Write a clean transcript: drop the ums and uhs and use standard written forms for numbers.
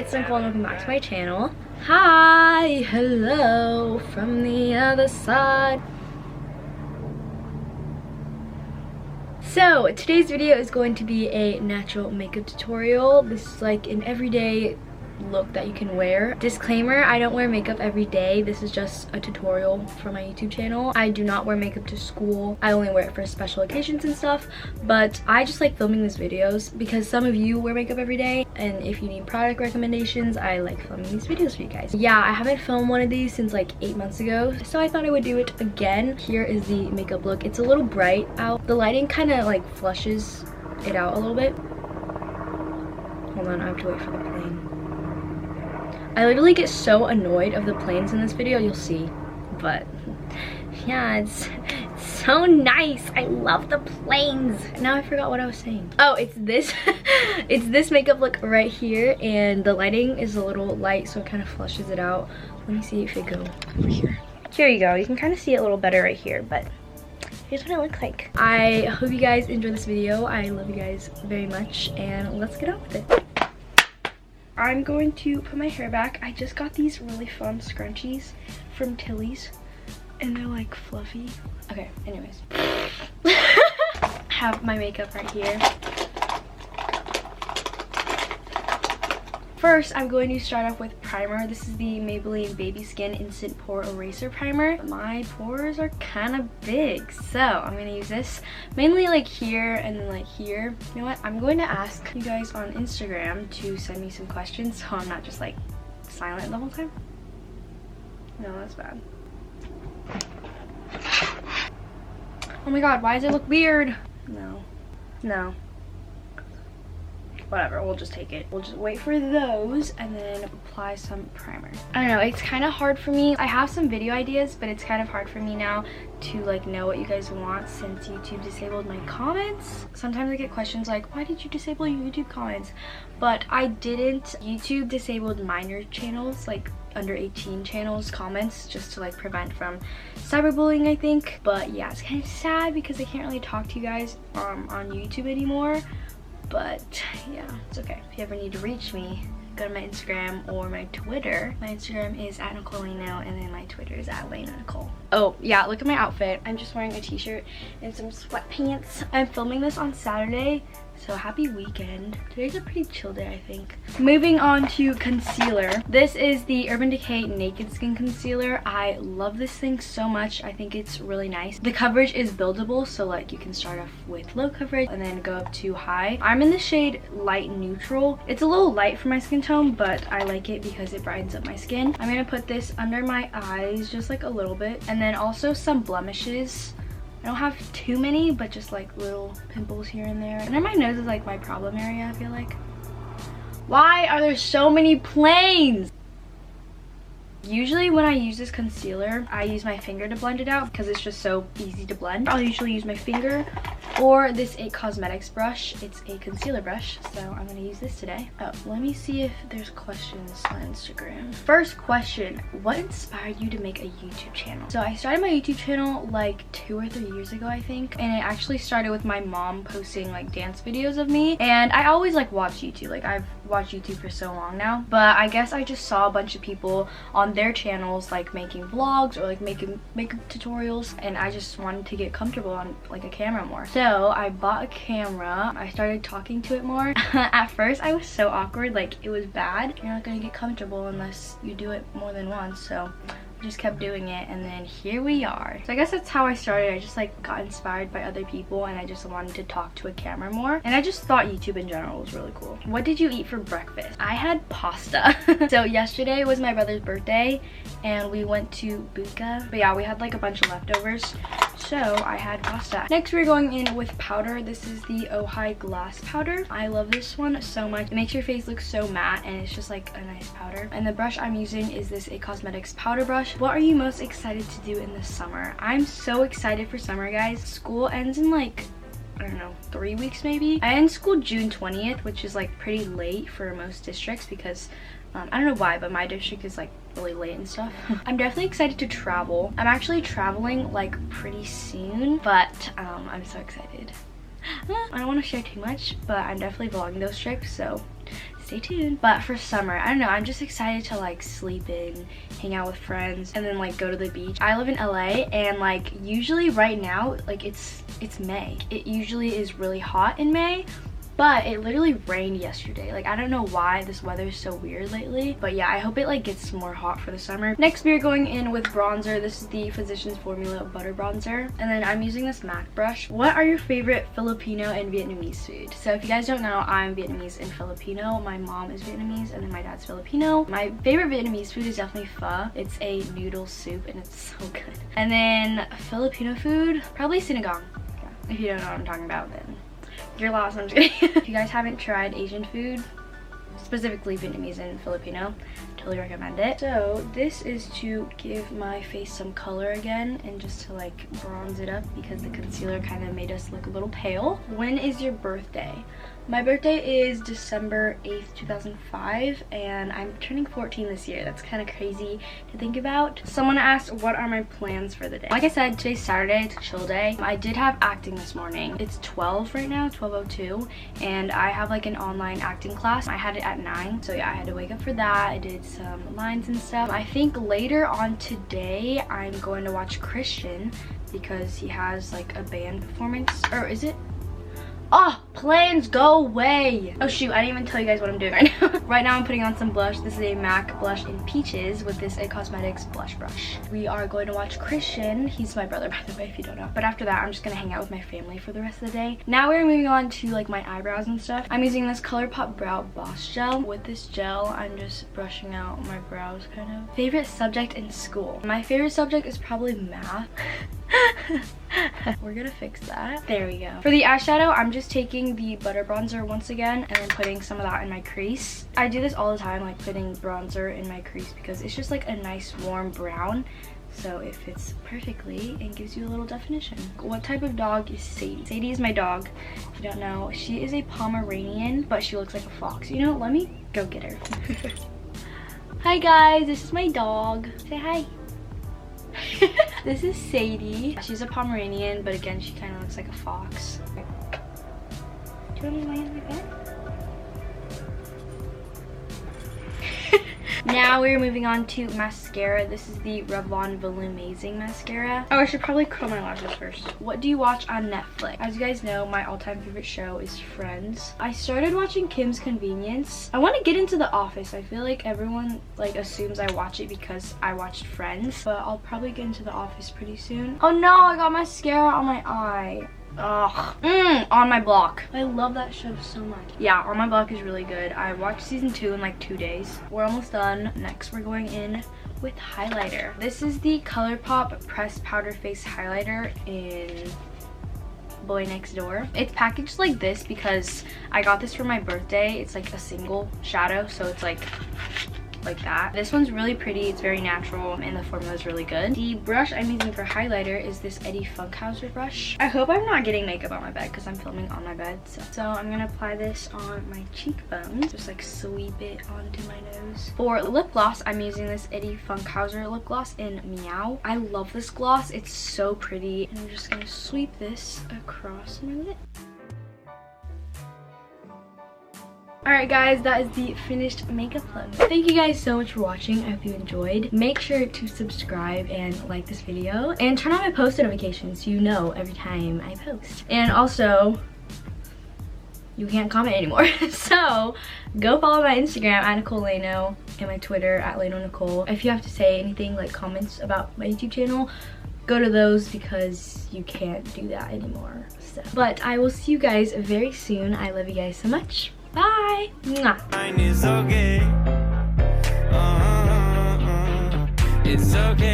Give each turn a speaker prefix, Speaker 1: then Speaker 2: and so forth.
Speaker 1: it's Nicole and welcome back to my channel. Hi, hello from the other side. So today's video is going to be a natural makeup tutorial. This is like an everyday look that you can wear. Disclaimer, I don't wear makeup every day. This is just a tutorial for my YouTube channel. I do not wear makeup to school. I only wear it for special occasions and stuff, but I just like filming these videos because some of you wear makeup every day, and if you need product recommendations, I like filming these videos for you guys. Yeah, I haven't filmed one of these since like 8 months ago, so I thought I would do it again. Here is the makeup look. It's a little bright out. The lighting kind of like flushes it out a little bit. Hold on, I have to wait for the plane. I literally get so annoyed of the planes in this video, you'll see, but yeah, it's so nice. I love the planes. Now I forgot what I was saying. Oh, it's this it's this makeup look right here, and the lighting is a little light, so it kind of flushes it out. Let me see if it goes over here. Here you go. You can kind of see it a little better right here, but here's what it looks like. I hope you guys enjoy this video. I love you guys very much, and let's get on with it. I'm going to put my hair back. I just got these really fun scrunchies from Tilly's, and they're like fluffy. Okay, anyways. Have my makeup right here. First, I'm going to start off with primer. This is the Maybelline Baby Skin Instant Pore Eraser Primer. My pores are kind of big, so I'm going to use this mainly like here and then like here. You know what? I'm going to ask you guys on Instagram to send me some questions so I'm not just like silent the whole time. No, that's bad. Oh my god, why does it look weird? No. Whatever, we'll just take it. We'll just wait for those and then apply some primer. I don't know, it's kind of hard for me. I have some video ideas, but it's kind of hard for me now to like know what you guys want since YouTube disabled my comments. Sometimes I get questions like, why did you disable your YouTube comments? But I didn't. YouTube disabled minor channels, like under 18 channels comments, just to like prevent from cyberbullying, I think. But yeah, it's kind of sad because I can't really talk to you guys on YouTube anymore. But yeah, it's okay. If you ever need to reach me, go to my Instagram or my Twitter. My Instagram is @Nicole Laeno, and then my Twitter is @LaenoNicole. Oh yeah, look at my outfit. I'm just wearing a t-shirt and some sweatpants. I'm filming this on Saturday, so happy weekend. Today's a pretty chill day, I think. Moving on to concealer. This is the Urban Decay Naked Skin Concealer. I love this thing so much. I think it's really nice. The coverage is buildable, so like you can start off with low coverage and then go up to high. I'm in the shade light neutral. It's a little light for my skin tone, but I like it because it brightens up my skin. I'm gonna put this under my eyes just like a little bit, and then also some blemishes. I don't have too many, but just like little pimples here and there. And then my nose is like my problem area, I feel like. Why are there so many planes? Usually when I use this concealer, I use my finger to blend it out because it's just so easy to blend. I'll usually use my finger or this IT Cosmetics brush. It's a concealer brush, so I'm gonna use this today. Oh, let me see if there's questions on Instagram. First question, what inspired you to make a YouTube channel? So I started my YouTube channel like 2 or 3 years ago, I think, and it actually started with my mom posting like dance videos of me, and I always like watched YouTube. Like I've watched YouTube for so long now, but I guess I just saw a bunch of people on their channels like making vlogs or like making makeup tutorials, and I just wanted to get comfortable on like a camera more. So I bought a camera. I started talking to it more. At first I was so awkward, like it was bad. You're not gonna get comfortable unless you do it more than once, so I just kept doing it, and then here we are. So I guess that's how I started. I just like got inspired by other people, and I just wanted to talk to a camera more, and I just thought YouTube in general was really cool. What did you eat for breakfast? I had pasta. So yesterday was my brother's birthday and we went to Buka, but yeah, we had like a bunch of leftovers, so I had pasta. Next we're going in with powder. This is the Ojai glass powder. I love this one so much. It makes your face look so matte, and it's just like a nice powder. And the brush I'm using is this IT Cosmetics powder brush. What are you most excited to do in the summer? I'm so excited for summer, guys. School ends in like, I don't know, 3 weeks maybe. I end school June 20th, which is like pretty late for most districts because I don't know why, but my district is like really late and stuff. I'm definitely excited to travel. I'm actually traveling like pretty soon, but I'm so excited. I don't want to share too much, but I'm definitely vlogging those trips, so stay tuned. But for summer, I don't know, I'm just excited to like sleep in, hang out with friends, and then like go to the beach. I live in LA, and like usually right now, like it's May. It usually is really hot in May, but it literally rained yesterday. Like, I don't know why this weather is so weird lately, but yeah, I hope it like gets more hot for the summer. Next, we are going in with bronzer. This is the Physicians Formula Butter Bronzer, and then I'm using this MAC brush. What are your favorite Filipino and Vietnamese food? So if you guys don't know, I'm Vietnamese and Filipino. My mom is Vietnamese, and then my dad's Filipino. My favorite Vietnamese food is definitely pho. It's a noodle soup, and it's so good. And then Filipino food, probably sinigang. Yeah. If you don't know what I'm talking about, then you're lost. I'm just kidding. If you guys haven't tried Asian food, specifically Vietnamese and Filipino, totally recommend it. So this is to give my face some color again, and just to like bronze it up because the concealer kind of made us look a little pale. When is your birthday? My birthday is December 8th, 2005, and I'm turning 14 this year. That's kind of crazy to think about. Someone asked, what are my plans for the day? Like I said, today's Saturday, it's a chill day. I did have acting this morning. It's 12 right now, 12:02, and I have like an online acting class. I had it at 9, so yeah, I had to wake up for that. I did some lines and stuff. I think later on today, I'm going to watch Christian because he has like a band performance, or is it? Oh, plans go away. Oh shoot, I didn't even tell you guys what I'm doing right now. Right now I'm putting on some blush. This is a MAC blush in Peaches with this IT Cosmetics blush brush. We are going to watch Christian. He's my brother, by the way, if you don't know. But after that, I'm just gonna hang out with my family for the rest of the day. Now we're moving on to like my eyebrows and stuff. I'm using this ColourPop Brow Boss Gel. With this gel, I'm just brushing out my brows kind of. Favorite subject in school? My favorite subject is probably math. We're gonna fix that. There we go. For the eyeshadow, I'm just taking the butter bronzer once again and then putting some of that in my crease. I do this all the time, like putting bronzer in my crease, because it's just like a nice warm brown, so it fits perfectly and gives you a little definition. What type of dog is Sadie? Sadie is my dog. If you don't know, she is a Pomeranian, but she looks like a fox. You know, let me go get her. Hi guys, this is my dog. Say hi. This is Sadie. She's a Pomeranian, but again, she kind of looks like a fox. Do you want me to lay on my bed? Now we're moving on to mascara. This is the Revlon Volumizing mascara. Oh, I should probably curl my lashes first. What do you watch on Netflix? As you guys know, my all-time favorite show is Friends. I started watching Kim's Convenience. I want to get into The Office. I feel like everyone like assumes I watch it because I watched Friends, but I'll probably get into The Office pretty soon. Oh no, I got mascara on my eye. Ugh. On My Block. I love that show so much. Yeah, On My Block is really good. I watched season 2 in like 2 days. We're almost done. Next, we're going in with highlighter. This is the ColourPop Pressed Powder Face Highlighter in Boy Next Door. It's packaged like this because I got this for my birthday. It's like a single shadow, so it's like that. This one's really pretty. It's very natural, and the formula is really good. The brush I'm using for highlighter is this Eddie Funkhauser brush. I hope I'm not getting makeup on my bed because I'm filming on my bed. So I'm gonna apply this on my cheekbones. Just like sweep it onto my nose. For lip gloss, I'm using this Eddie Funkhauser lip gloss in Meow. I love this gloss. It's so pretty. And I'm just gonna sweep this across my lip. Alright guys, that is the finished makeup look. Thank you guys so much for watching. I hope you enjoyed. Make sure to subscribe and like this video. And turn on my post notifications so you know every time I post. And also, you can't comment anymore. So, go follow my Instagram at Nicole Laeno and my Twitter at Laeno Nicole. If you have to say anything, like comments about my YouTube channel, go to those because you can't do that anymore. So, but I will see you guys very soon. I love you guys so much. Bye. Mwah. It's okay.